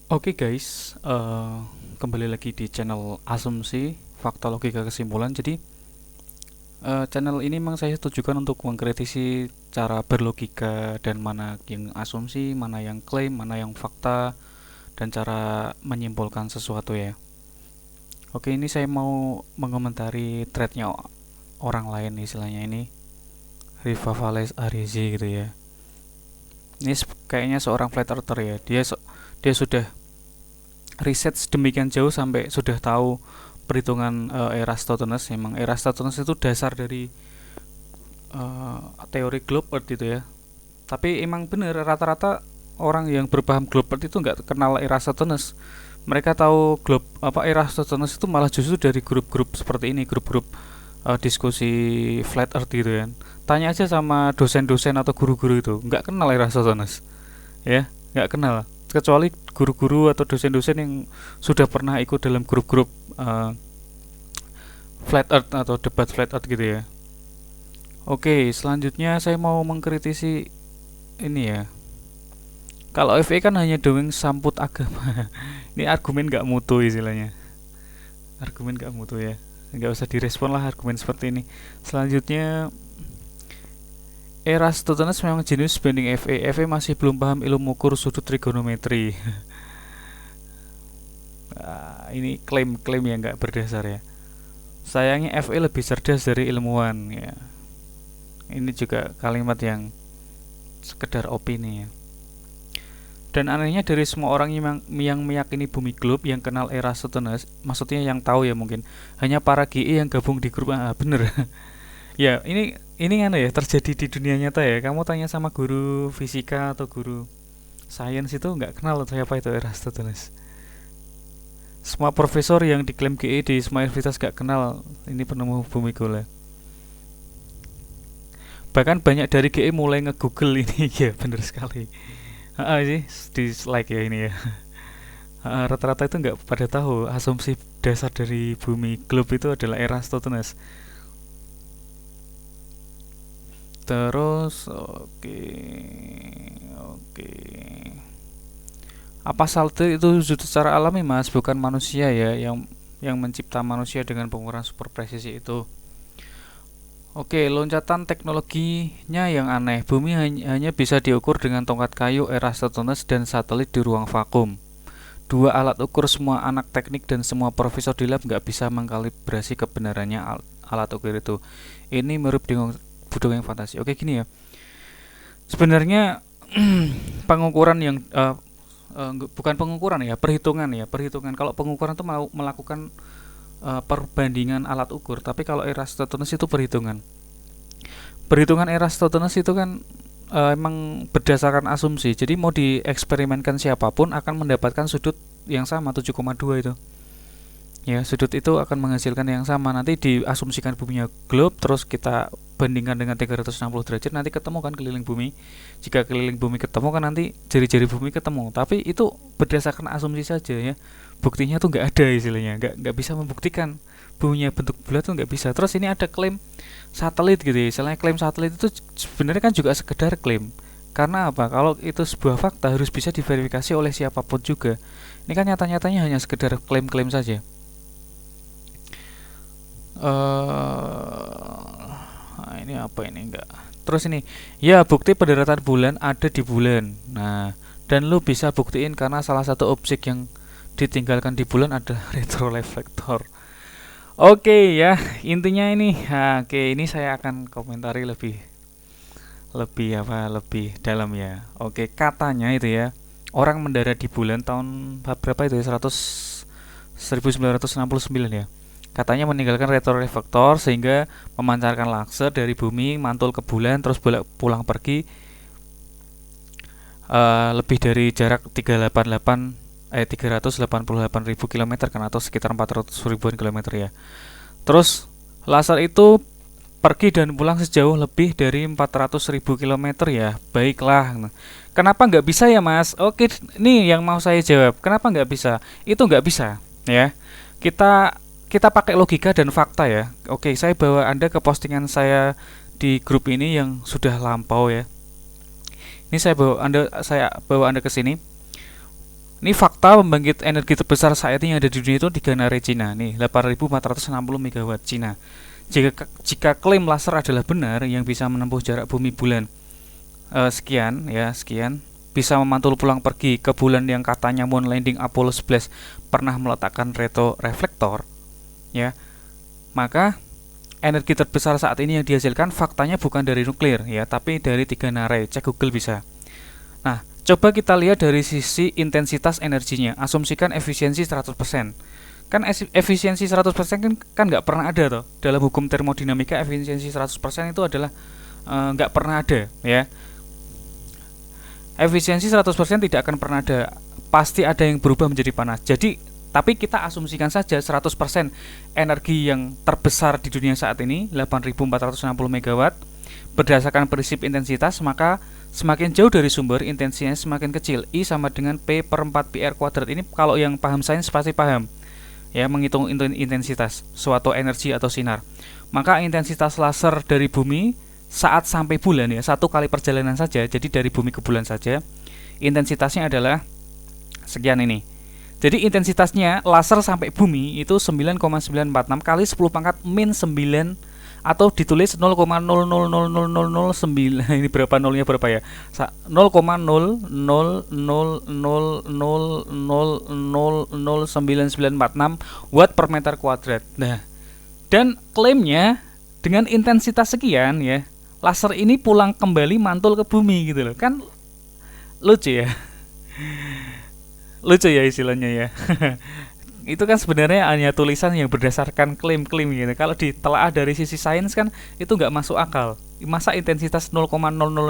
Oke guys, kembali lagi di channel Asumsi Fakta Logika Kesimpulan. Jadi channel ini memang saya tujukan untuk mengkritisi cara berlogika dan mana yang asumsi, mana yang klaim, mana yang fakta, dan cara menyimpulkan sesuatu ya. Oke, ini saya mau mengomentari threadnya orang lain, istilahnya ini Riva Vales Arizi gitu ya. Ini kayaknya seorang flat earther ya. Dia sudah riset sedemikian jauh sampai sudah tahu perhitungan Eratosthenes. Memang Eratosthenes itu dasar dari teori globe earth itu ya. Tapi emang bener rata-rata orang yang berpaham globe earth itu nggak kenal Eratosthenes. Mereka tahu globe apa Eratosthenes itu malah justru dari grup-grup seperti ini, grup-grup diskusi flat earth gitu kan. Tanya aja sama dosen-dosen atau guru-guru itu, nggak kenal Eratosthenes ya, nggak kenal, kecuali guru-guru atau dosen-dosen yang sudah pernah ikut dalam grup-grup flat earth atau debat flat earth gitu ya. Oke, selanjutnya saya mau mengkritisi ini ya. Kalau FE kan hanya dongeng samput agama. Ini argumen nggak mutu istilahnya. Argumen nggak mutu ya. Nggak usah direspon lah argumen seperti ini. Selanjutnya, Eratosthenes memang jenius banding FE. FE masih belum paham ilmu ukur sudut trigonometri. Ini klaim-klaim yang nggak berdasar ya. Sayangnya FE lebih cerdas dari ilmuwan ya. Ini juga kalimat yang sekedar opini ya. Dan anehnya dari semua orang yang meyakini bumi globe yang kenal Eratosthenes, maksudnya yang tahu ya mungkin, hanya para GI yang gabung di grup. Bener. Ya, ini kan ya terjadi di dunia nyata ya. Kamu tanya sama guru fisika atau guru sains itu nggak kenal siapa itu Eratosthenes. Semua profesor yang diklaim GI di semua universitas gak kenal ini penemu bumi globe. Bahkan banyak dari GI mulai nge-google ini. Ya bener sekali. Sih dislike ya ini ya. Rata-rata itu nggak pada tahu asumsi dasar dari bumi globe itu adalah Eratosthenes. Terus oke. Oke. Apa salto itu wujud secara alami mas, bukan manusia ya yang mencipta manusia dengan pengukuran super presisi itu. Oke, loncatan teknologinya yang aneh. Bumi hanya bisa diukur dengan tongkat kayu Eratosthenes dan satelit di ruang vakum. Dua alat ukur semua anak teknik dan semua profesor di lab nggak bisa mengkalibrasi kebenarannya alat ukur itu. Ini mirip dengan budaya yang fantasi. Oke, gini ya. Sebenarnya pengukuran yang bukan pengukuran ya, perhitungan ya, perhitungan. Kalau pengukuran itu mau melakukan perbandingan alat ukur, tapi kalau Eratosthenes itu perhitungan. Perhitungan Eratosthenes itu kan emang berdasarkan asumsi. Jadi mau dieksperimenkan siapapun akan mendapatkan sudut yang sama 7,2 itu. Ya, sudut itu akan menghasilkan yang sama. Nanti diasumsikan buminya globe, terus kita bandingkan dengan 360 derajat, nanti ketemu kan keliling bumi. Jika keliling bumi ketemu kan nanti jari-jari bumi ketemu. Tapi itu berdasarkan asumsi saja ya. Buktinya tuh nggak ada istilahnya, nggak bisa membuktikan buminya bentuk bulat tuh nggak bisa. Terus ini ada klaim satelit gitu ya. Istilahnya klaim satelit itu sebenarnya kan juga sekedar klaim. Karena apa? Kalau itu sebuah fakta harus bisa diverifikasi oleh siapapun juga. Ini kan nyata-nyatanya hanya sekedar klaim-klaim saja. Ini apa ini enggak? Terus ini, ya bukti pendaratan bulan ada di bulan. Nah, dan lu bisa buktiin karena salah satu objek yang ditinggalkan di bulan adalah retroreflektor. Oke ya, intinya ini. Oke, ini saya akan komentari lebih lebih apa lebih dalam ya. Oke, katanya itu ya, orang mendarat di bulan tahun berapa itu ya? 1969 ya. Katanya meninggalkan retroreflektor sehingga memancarkan laser dari bumi mantul ke bulan terus pulang pergi lebih dari jarak 388.000 km kan, atau sekitar 400 ribuan kilometer ya. Terus laser itu pergi dan pulang sejauh lebih dari 400.000 kilometer ya. Baiklah. Nah, kenapa nggak bisa ya mas? Oke, ini yang mau saya jawab. Kenapa nggak bisa? Itu nggak bisa ya. Kita kita pakai logika dan fakta ya. Oke, saya bawa Anda ke postingan saya di grup ini yang sudah lampau ya. Ini saya bawa Anda ke sini. Ini fakta pembangkit energi terbesar saat ini yang ada di dunia itu 3 Nare Cina. Nih, 8.460 MW Cina. Jika klaim laser adalah benar yang bisa menempuh jarak bumi bulan sekian, bisa memantul pulang pergi ke bulan yang katanya moon landing Apollo 11 pernah meletakkan retroreflektor, ya. Maka energi terbesar saat ini yang dihasilkan faktanya bukan dari nuklir, ya, tapi dari 3 Nare. Cek Google bisa. Nah, coba kita lihat dari sisi intensitas energinya. Asumsikan efisiensi 100%. Kan efisiensi 100% kan nggak pernah ada toh. Dalam hukum termodinamika efisiensi 100% itu adalah nggak pernah ada, ya. Efisiensi 100% tidak akan pernah ada. Pasti ada yang berubah menjadi panas. Jadi, tapi kita asumsikan saja 100% energi yang terbesar di dunia saat ini 8.460 MW berdasarkan prinsip intensitas, maka semakin jauh dari sumber intensitasnya semakin kecil. I sama dengan P per 4 PR kuadrat. Ini kalau yang paham sains pasti paham, ya, menghitung intensitas suatu energi atau sinar. Maka intensitas laser dari bumi saat sampai bulan, ya, satu kali perjalanan saja, jadi dari bumi ke bulan saja, intensitasnya adalah sekian ini. Jadi intensitasnya laser sampai bumi itu 9,946 kali 10 pangkat min 9, atau ditulis 0,000009. Ini berapa nolnya berapa ya? 0,0000009946 watt per meter kuadrat. Nah, dan klaimnya dengan intensitas sekian, ya, laser ini pulang kembali mantul ke bumi gitu loh. Kan lucu ya. Lucu ya istilahnya ya. Itu kan sebenarnya hanya tulisan yang berdasarkan klaim-klaim gitu. Kalau ditelaah dari sisi sains kan itu nggak masuk akal. Masa intensitas 0,00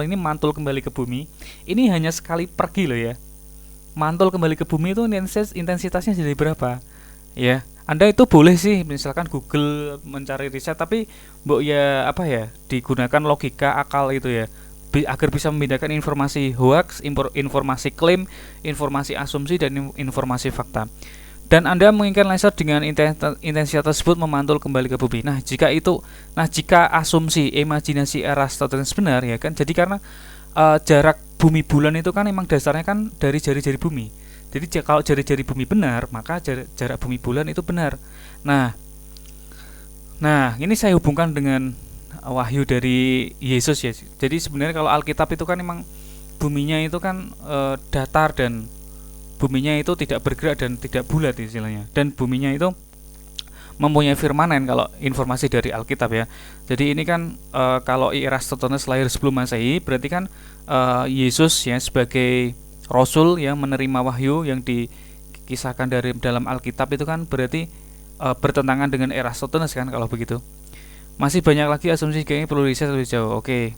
ini mantul kembali ke bumi? Ini hanya sekali pergi loh ya. Mantul kembali ke bumi itu intensitasnya jadi berapa? Ya, Anda itu boleh sih misalkan Google mencari riset, tapi mbok ya apa ya, digunakan logika akal itu ya. Agar bisa membedakan informasi hoax, informasi klaim, informasi asumsi dan informasi fakta. Dan Anda menginginkan laser dengan intensitas tersebut memantul kembali ke bumi. Jika asumsi imajinasi Eratosthenes benar, ya kan, jadi karena jarak bumi bulan itu kan emang dasarnya kan dari jari-jari bumi. Jadi kalau jari-jari bumi benar, maka jarak bumi bulan itu benar. Nah, ini saya hubungkan dengan wahyu dari Yesus ya. Jadi sebenarnya kalau Alkitab itu kan emang buminya itu kan datar, dan buminya itu tidak bergerak dan tidak bulat istilahnya, dan buminya itu mempunyai firmanen kalau informasi dari Alkitab ya. Jadi ini kan kalau Eratosthenes lahir sebelum Masehi, berarti kan Yesus ya sebagai Rasul yang menerima wahyu yang dikisahkan dari dalam Alkitab itu kan berarti bertentangan dengan Eratosthenes kan kalau begitu. Masih banyak lagi asumsi kayaknya perlu riset lebih jauh. Oke.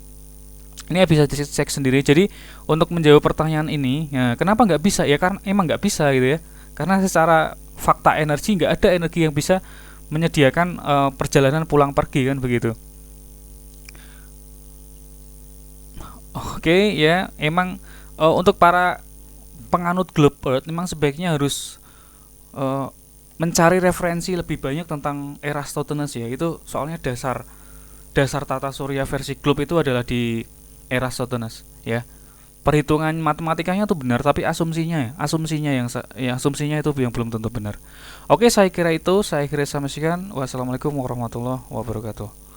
Ini bisa dicek sendiri. Jadi untuk menjawab pertanyaan ini, ya, kenapa nggak bisa? Ya karena emang nggak bisa gitu ya. Karena secara fakta energi nggak ada energi yang bisa menyediakan perjalanan pulang pergi kan begitu. Oke, ya, emang untuk para penganut globe earth memang sebaiknya harus mencari referensi lebih banyak tentang Eratosthenes ya. Itu soalnya dasar tata surya versi globe itu adalah di Eratosthenes ya. Perhitungan matematikanya itu benar, tapi asumsinya itu yang belum tentu benar. Oke, saya kira sampaikan. Wassalamualaikum warahmatullahi wabarakatuh.